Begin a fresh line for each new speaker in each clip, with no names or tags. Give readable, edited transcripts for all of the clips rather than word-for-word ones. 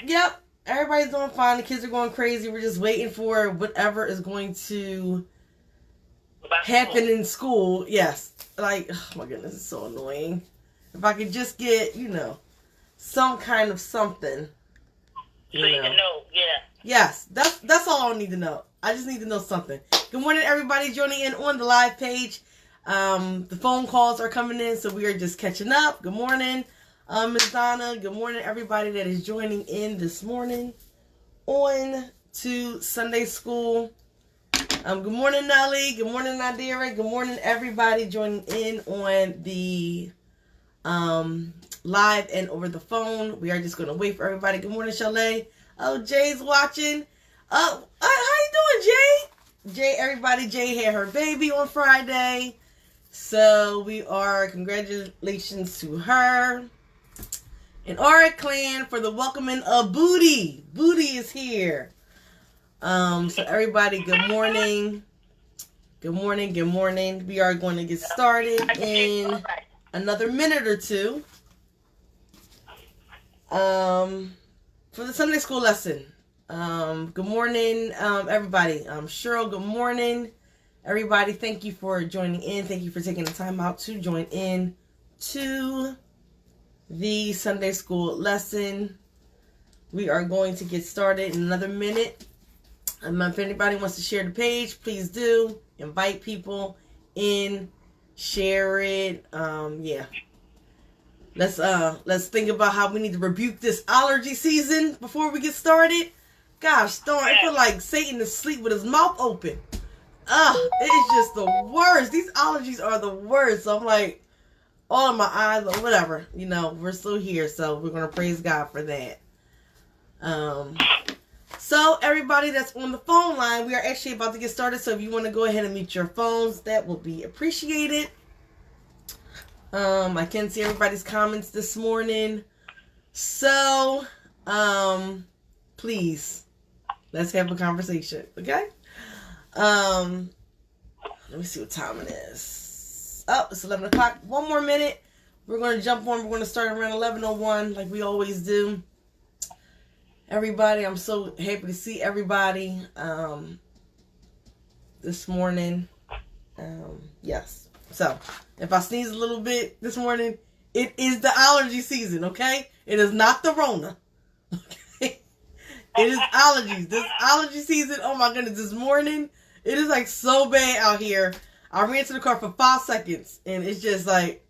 Yep. Everybody's doing fine. The kids are going crazy. We're just waiting for whatever is going to happen in school. Yes. Like, oh my goodness, it's so annoying. If I could just get, some kind of something.
So you can know, yeah.
Yes, that's all I need to know. I just need to know something. Good morning, everybody joining in on the live page. The phone calls are coming in, so we are just catching up. Good morning, Ms. Donna. Good morning, everybody that is joining in this morning on to Sunday school. Good morning, Nelly. Good morning, Nadira. Good morning, everybody joining in on the live and over the phone. We are just going to wait for everybody. Good morning, Chalet. Oh, Jay's watching. How you doing, Jay? Jay, everybody, Jay had her baby on Friday. So we are, congratulations to her. And our clan for the welcoming of Booty. Booty is here. So everybody, good morning. Good morning, good morning. We are going to get started in another minute or two. For the Sunday school lesson. Good morning, everybody. Cheryl, good morning. Everybody, thank you for joining in. Thank you for taking the time out to join in to the Sunday school lesson. We are going to get started in another minute. If anybody wants to share the page, please do. Invite people in, share it. Yeah. Let's think about how we need to rebuke this allergy season before we get started. Gosh darn, I feel like Satan is asleep with his mouth open. It's just the worst. These allergies are the worst. So I'm like, all in my eyes or whatever. We're still here, so we're gonna praise God for that. So everybody that's on the phone line, we are actually about to get started. So if you want to go ahead and mute your phones, that will be appreciated. I can see everybody's comments this morning. So, please, let's have a conversation, okay? Let me see what time it is. Oh, it's 11 o'clock. One more minute. We're going to jump on. We're going to start around 11:01 like we always do. Everybody, I'm so happy to see everybody this morning. Yes. So, if I sneeze a little bit this morning, it is the allergy season, okay? It is not the Rona, okay? It is allergies. This allergy season, oh my goodness, this morning, it is like so bad out here. I ran to the car for 5 seconds, and it's just like,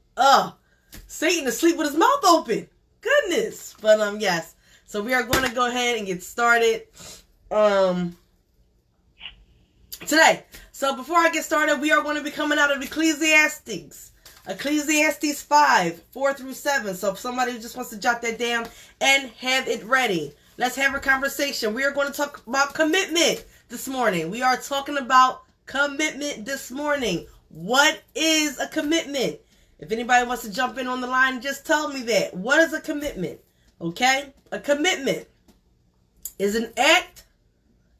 Satan asleep with his mouth open. Goodness. But, yes. So, we are going to go ahead and get started today. So before I get started, we are going to be coming out of Ecclesiastes 5, 4 through 7. So if somebody just wants to jot that down and have it ready, let's have a conversation. We are going to talk about commitment this morning. We are talking about commitment this morning. What is a commitment? If anybody wants to jump in on the line, just tell me that. What is a commitment? Okay? A commitment is an act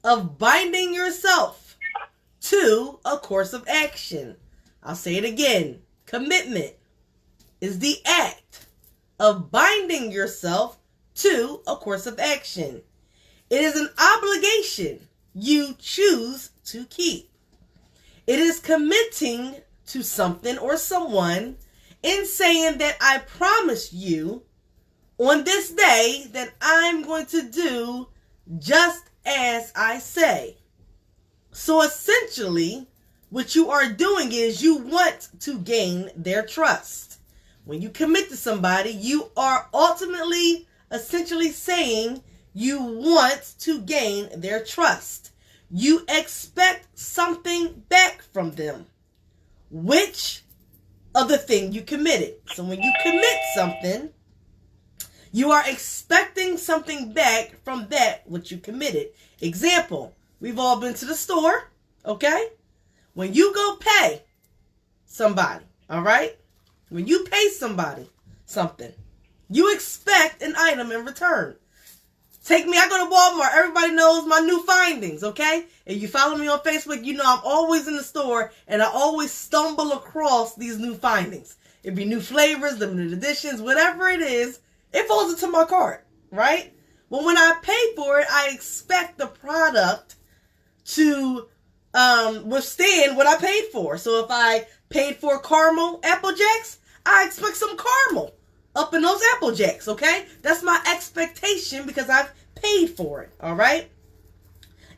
of binding yourself to a course of action. I'll say it again. Commitment is the act of binding yourself to a course of action. It is an obligation you choose to keep. It is committing to something or someone in saying that I promise you on this day that I'm going to do just as I say. So essentially, what you are doing is you want to gain their trust. When you commit to somebody, you are ultimately, essentially saying you want to gain their trust. You expect something back from them, which of the thing you committed. So when you commit something, you are expecting something back from that which you committed. Example. We've all been to the store, okay? When you go pay somebody, all right? When you pay somebody something, you expect an item in return. Take me, I go to Walmart. Everybody knows my new findings, okay? If you follow me on Facebook, you know I'm always in the store and I always stumble across these new findings. It be new flavors, limited editions, whatever it is, it falls into my cart, right? But when I pay for it, I expect the product to withstand what I paid for. So if I paid for caramel Apple Jacks, I expect some caramel up in those Apple Jacks, okay? That's my expectation because I've paid for it, all right?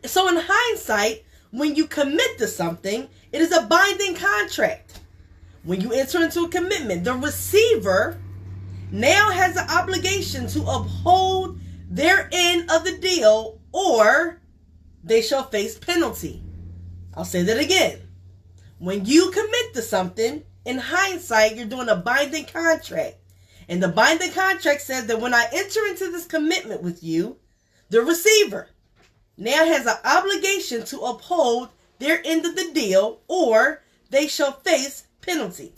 So in hindsight, when you commit to something, it is a binding contract. When you enter into a commitment, the receiver now has the obligation to uphold their end of the deal, or they shall face penalty. I'll say that again. When you commit to something, in hindsight, you're doing a binding contract. And the binding contract says that when I enter into this commitment with you, the receiver now has an obligation to uphold their end of the deal, or they shall face penalty.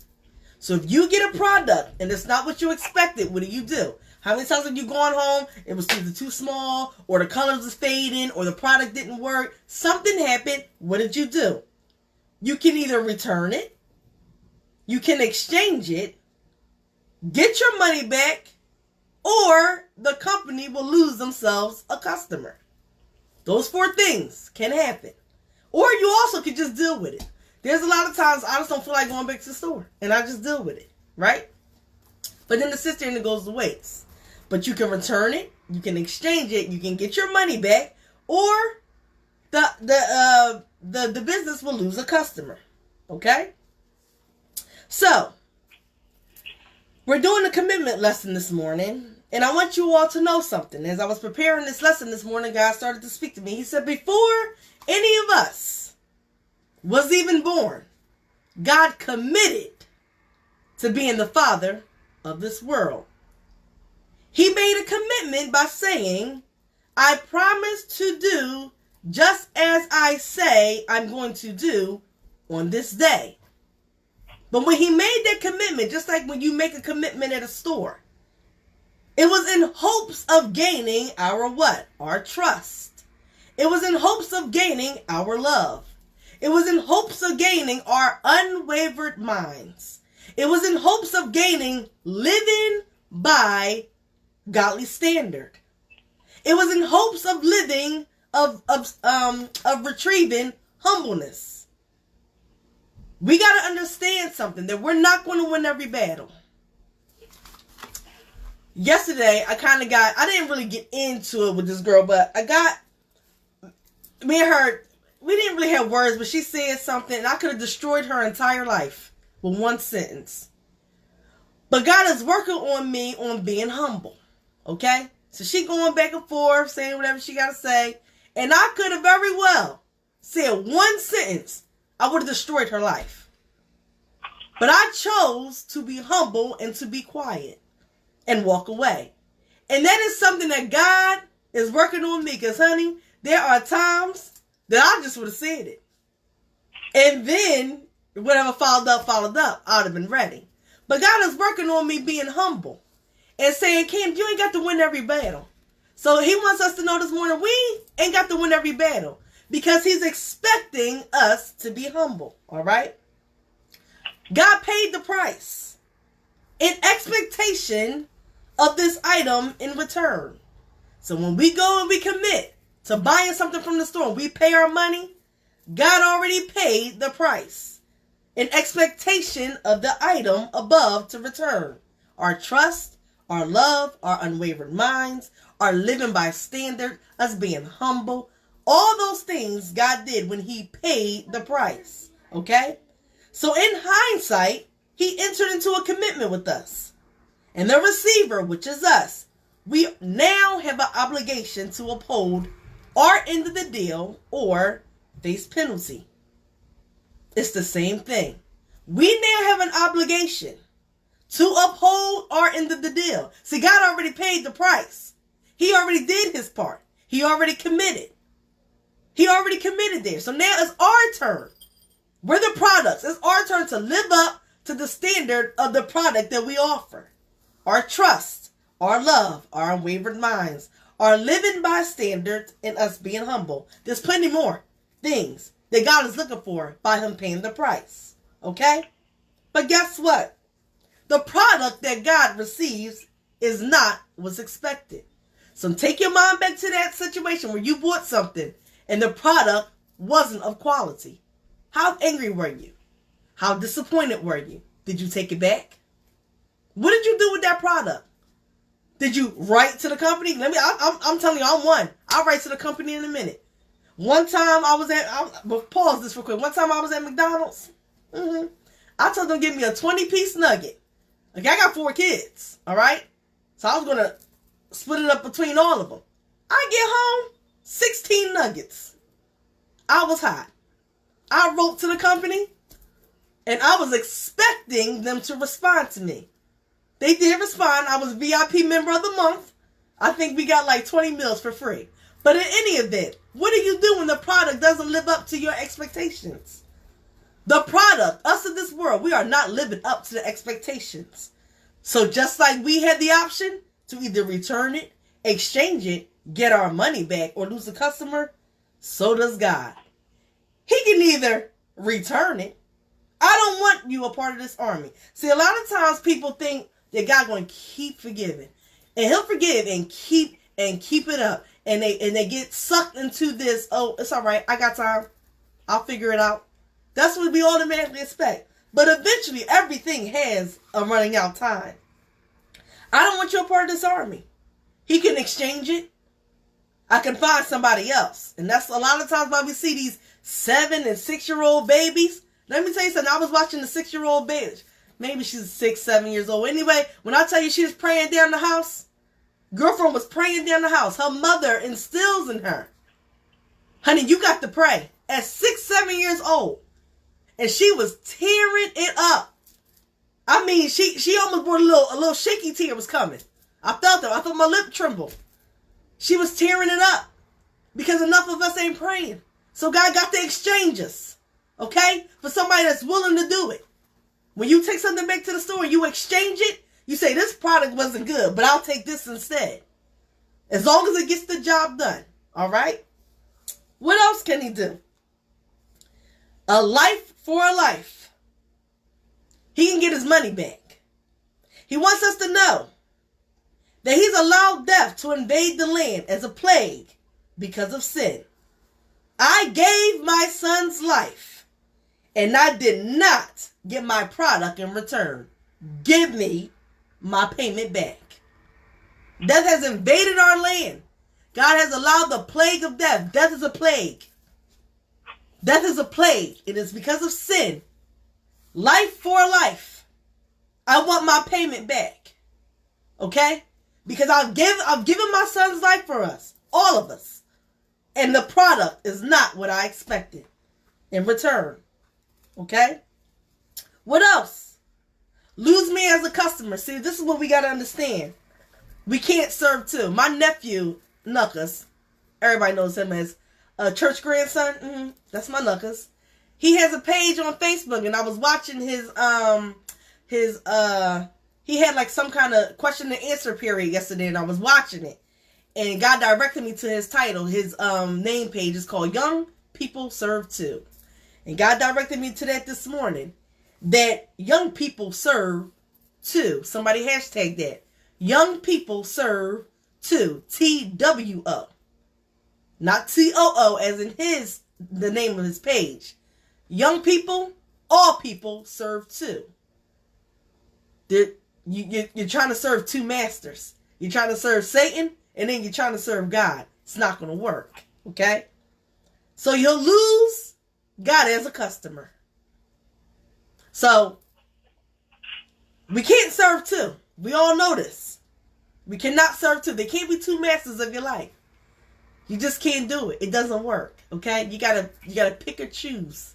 So if you get a product and it's not what you expected, what do? How many times have you gone home, it was either too small, or the colors was fading, or the product didn't work, something happened, what did you do? You can either return it, you can exchange it, get your money back, or the company will lose themselves a customer. Those 4 things can happen. Or you also could just deal with it. There's a lot of times I just don't feel like going back to the store, and I just deal with it, right? But then the sits there and it goes to waste. But you can return it, you can exchange it, you can get your money back, or the business will lose a customer. Okay? So, we're doing a commitment lesson this morning, and I want you all to know something. As I was preparing this lesson this morning, God started to speak to me. He said, before any of us was even born, God committed to being the father of this world. He made a commitment by saying, I promise to do just as I say I'm going to do on this day. But when he made that commitment, just like when you make a commitment at a store, it was in hopes of gaining our what? Our trust. It was in hopes of gaining our love. It was in hopes of gaining our unwavered minds. It was in hopes of gaining living by godly standard. It was in hopes of living, of retrieving humbleness. We got to understand something, that we're not going to win every battle. Yesterday, I didn't really get into it with this girl, but me and her, we didn't really have words, but she said something, and I could have destroyed her entire life with one sentence. But God is working on me on being humble. Okay? So she going back and forth, saying whatever she got to say. And I could have very well said one sentence. I would have destroyed her life. But I chose to be humble and to be quiet and walk away. And that is something that God is working on me. Because, honey, there are times that I just would have said it. And then, whatever followed up, I would have been ready. But God is working on me being humble. And saying, Kim, you ain't got to win every battle. So he wants us to know this morning, we ain't got to win every battle. Because he's expecting us to be humble. All right? God paid the price in expectation of this item in return. So when we go and we commit to buying something from the store, we pay our money, God already paid the price in expectation of the item above to return. Our trust, our love, our unwavered minds, our living by standard, us being humble, all those things God did when he paid the price. Okay? So in hindsight, he entered into a commitment with us. And the receiver, which is us, we now have an obligation to uphold our end of the deal or face penalty. It's the same thing. We now have an obligation to uphold our end of the deal. See, God already paid the price. He already did his part. He already committed. He already committed there. So now it's our turn. We're the products. It's our turn to live up to the standard of the product that we offer. Our trust, our love, our unwavered minds, our living by standards, and us being humble. There's plenty more things that God is looking for by him paying the price. Okay? But guess what? The product that God receives is not what's expected. So take your mind back to that situation where you bought something and the product wasn't of quality. How angry were you? How disappointed were you? Did you take it back? What did you do with that product? Did you write to the company? I'm telling you, I'm one. I'll write to the company in a minute. One time pause this real quick. One time I was at McDaniels. I told them to give me a 20-piece nugget. Okay, I got 4 kids. All right. So I was going to split it up between all of them. I get home, 16 nuggets. I was hot. I wrote to the company, and I was expecting them to respond to me. They did respond. I was VIP member of the month. I think we got like 20 meals for free. But in any event, what do you do when the product doesn't live up to your expectations? The product, us in this world, we are not living up to the expectations. So just like we had the option to either return it, exchange it, get our money back, or lose a customer, so does God. He can either return it. I don't want you a part of this army. See, a lot of times people think that God's going to keep forgiving. And he'll forgive and keep it up. And they get sucked into this, oh, it's all right, I got time. I'll figure it out. That's what we automatically expect. But eventually, everything has a running out time. I don't want you a part of this army. He can exchange it. I can find somebody else. And that's a lot of times why we see these 7 and 6-year-old babies. Let me tell you something. I was watching the 6-year-old baby. Maybe she's 6, 7 years old. Anyway, when I tell you she was praying down the house, girlfriend was praying down the house. Her mother instills in her, honey, you got to pray. At 6, 7 years old. And she was tearing it up. I mean, she almost brought a little shaky tear was coming. I felt it. I felt my lip tremble. She was tearing it up because enough of us ain't praying. So God got to exchange us, okay, for somebody that's willing to do it. When you take something back to the store, you exchange it. You say, this product wasn't good, but I'll take this instead. As long as it gets the job done, all right? What else can he do? A life for a life. He can get his money back. He wants us to know that he's allowed death to invade the land as a plague because of sin. I gave my son's life, and I did not get my product in return. Give me my payment back. Death has invaded our land. God has allowed the plague of death. Death is a plague. Death is a plague. It is because of sin. Life for life. I want my payment back. Okay? Because I've given my son's life for us. All of us. And the product is not what I expected in return. Okay? What else? Lose me as a customer. See, this is what we got to understand. We can't serve two. My nephew, Knuckles, everybody knows him as a church grandson. That's my Knuckles. He has a page on Facebook, and I was watching he had like some kind of question and answer period yesterday, and I was watching it. And God directed me to his title. His name page is called Young People Serve Too. And God directed me to that this morning. That young people serve too. Somebody hashtag that. Young people serve too. TWO. Not TOO as in the name of his page. Young people, all people serve too. You're trying to serve two masters. You're trying to serve Satan, and then you're trying to serve God. It's not going to work. Okay? So you'll lose God as a customer. So, we can't serve two. We all know this. We cannot serve two. There can't be two masters of your life. You just can't do it. It doesn't work. Okay? You gotta pick or choose.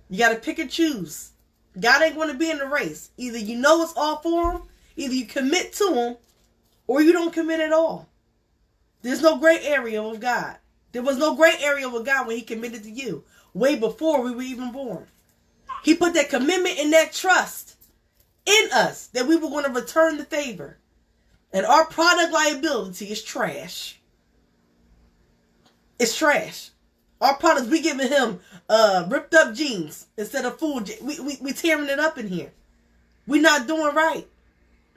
You gotta pick or choose. God ain't going to be in the race. Either you know it's all for him, either you commit to him, or you don't commit at all. There's no gray area with God. There was no gray area with God when he committed to you, way before we were even born. He put that commitment and that trust in us that we were going to return the favor. And our product liability is trash. It's trash. Our products, we giving him ripped up jeans instead of full jeans. We tearing it up in here. We're not doing right.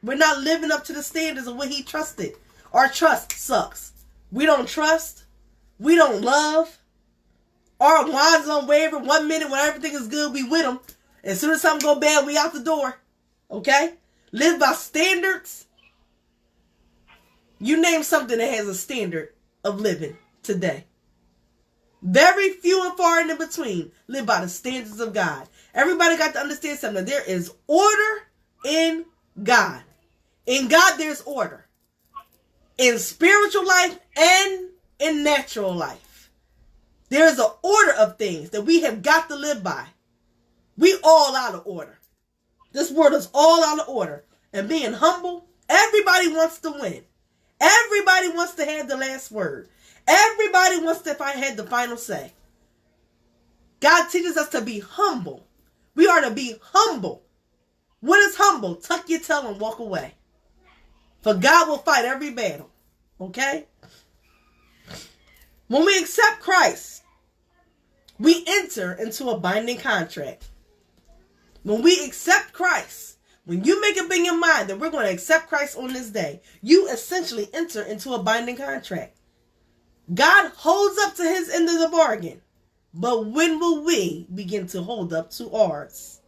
We're not living up to the standards of what he trusted. Our trust sucks. We don't trust. We don't love. Our lines unwaver. 1 minute when everything is good, we with them. As soon as something go bad, we out the door. Okay? Live by standards. You name something that has a standard of living today. Very few and far in between live by the standards of God. Everybody got to understand something. There is order in God. In God, there's order. In spiritual life and in natural life. There is an order of things that we have got to live by. We all out of order. This world is all out of order. And being humble, everybody wants to win. Everybody wants to have the last word. Everybody wants to have the final say. God teaches us to be humble. We are to be humble. What is humble? Tuck your tail and walk away. For God will fight every battle. Okay? When we accept Christ, we enter into a binding contract. When we accept Christ, when you make up in your mind that we're going to accept Christ on this day, you essentially enter into a binding contract. God holds up to his end of the bargain. But when will we begin to hold up to ours?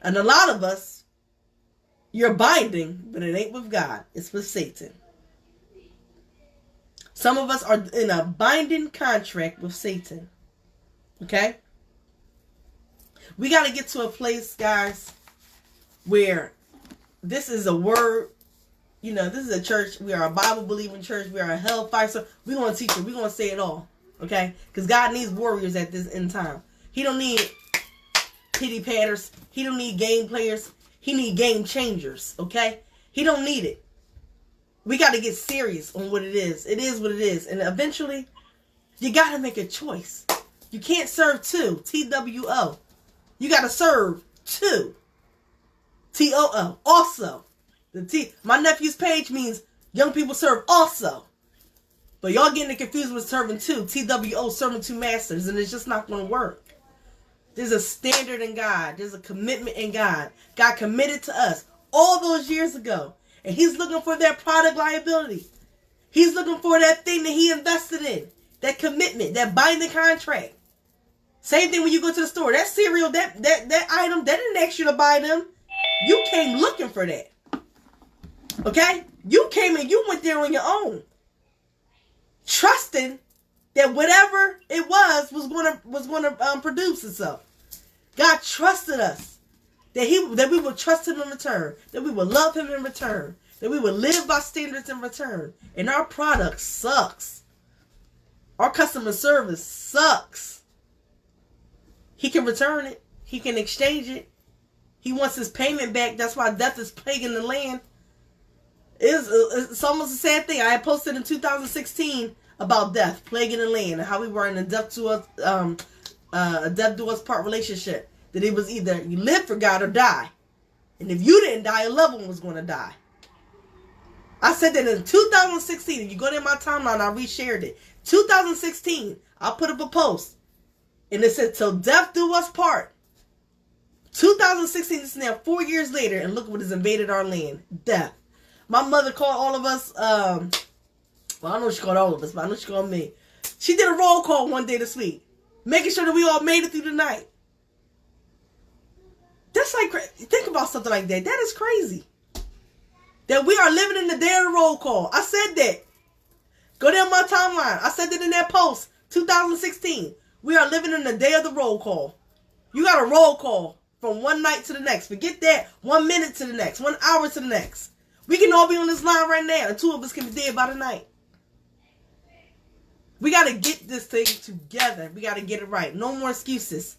And a lot of us, you're binding, but it ain't with God. It's with Satan. Some of us are in a binding contract with Satan. Okay? We got to get to a place, guys, where this is a word. You know, this is a church. We are a Bible-believing church. We are a hellfire. So we're going to teach it. We're going to say it all. Okay? Because God needs warriors at this end time. He don't need pity patters. He don't need game players. He need game changers. Okay? He don't need it. We got to get serious on what it is. It is what it is. And eventually, you got to make a choice. You can't serve two. TWO. You got to serve two. TOO. Also. My nephew's page means young people serve also. But y'all getting it confused with serving two. TWO, serving two masters. And it's just not going to work. There's a standard in God. There's a commitment in God. God committed to us all those years ago. And he's looking for that product liability. He's looking for that thing that he invested in. That commitment. That binding contract. Same thing when you go to the store. That cereal, that item, they didn't ask you to buy them. You came looking for that. Okay? You came and you went there on your own. Trusting that whatever it was going to produce itself. God trusted us. That we would trust him in return. That we would love him in return. That we would live by standards in return. And our product sucks. Our customer service sucks. He can return it. He can exchange it. He wants his payment back. That's why death is plaguing the land. It's almost the same thing. I had posted in 2016 about death plaguing the land and how we were in a death do us part relationship. That it was either you live for God or die. And if you didn't die, a loved one was going to die. I said that in 2016. If you go to my timeline, I reshared it. 2016, I put up a post. And it said, till death do us part. 2016, this is now 4 years later. And look what has invaded our land. Death. My mother called all of us, well, I don't know if she called all of us, but I know she called me. She did a roll call one day this week. Making sure that we all made it through the night. That's like, think about something like that. That is crazy. That we are living in the day of the roll call. I said that. Go down my timeline. I said that in that post, 2016. We are living in the day of the roll call. You got a roll call from one night to the next. Forget that. 1 minute to the next. 1 hour to the next. We can all be on this line right now, and two of us can be dead by the night. We got to get this thing together. We got to get it right. No more excuses.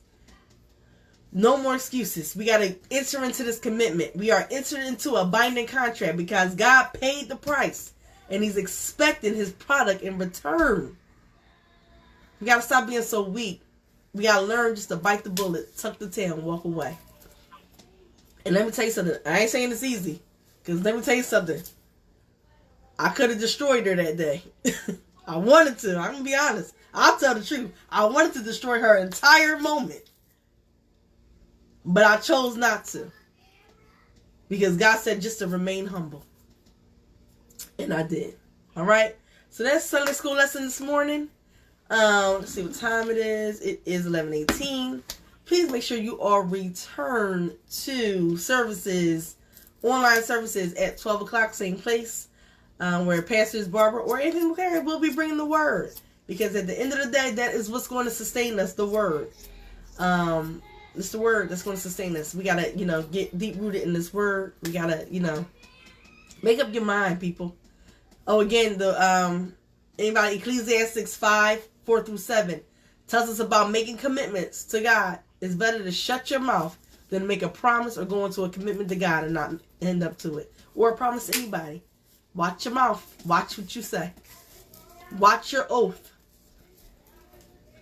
No more excuses. We got to enter into this commitment. We are entering into a binding contract because God paid the price, and he's expecting his product in return. We got to stop being so weak. We got to learn just to bite the bullet, tuck the tail, and walk away. And let me tell you something. I ain't saying it's easy. Because let me tell you something. I could have destroyed her that day. I wanted to. I'm going to be honest. I'll tell the truth. I wanted to destroy her entire moment. But I chose not to. Because God said just to remain humble. And I did. All right. So that's Sunday school lesson this morning. Let's see what time it is. It is 11:18. Please make sure you all return to services, online services at 12 o'clock, same place, where Pastors Barbara or Anthony McCary will be bringing the word. Because at the end of the day, that is what's going to sustain us, the word. It's the word that's going to sustain us. We got to, get deep rooted in this word. We got to, make up your mind, people. Oh, again, anybody, Ecclesiastes 5:4-7 tells us about making commitments to God. It's better to shut your mouth than to make a promise or go into a commitment to God and not end up to it. Or a promise to anybody. Watch your mouth. Watch what you say. Watch your oath.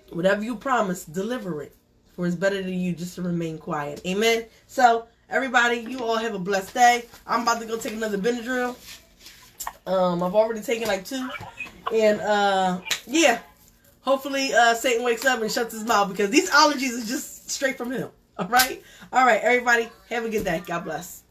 Whatever you promise, deliver it. For it's better than you just to remain quiet. Amen. So, everybody, you all have a blessed day. I'm about to go take another Benadryl. I've already taken like 2. And, yeah. Hopefully, Satan wakes up and shuts his mouth because these allergies are just straight from him. All right? All right, everybody, have a good day. God bless.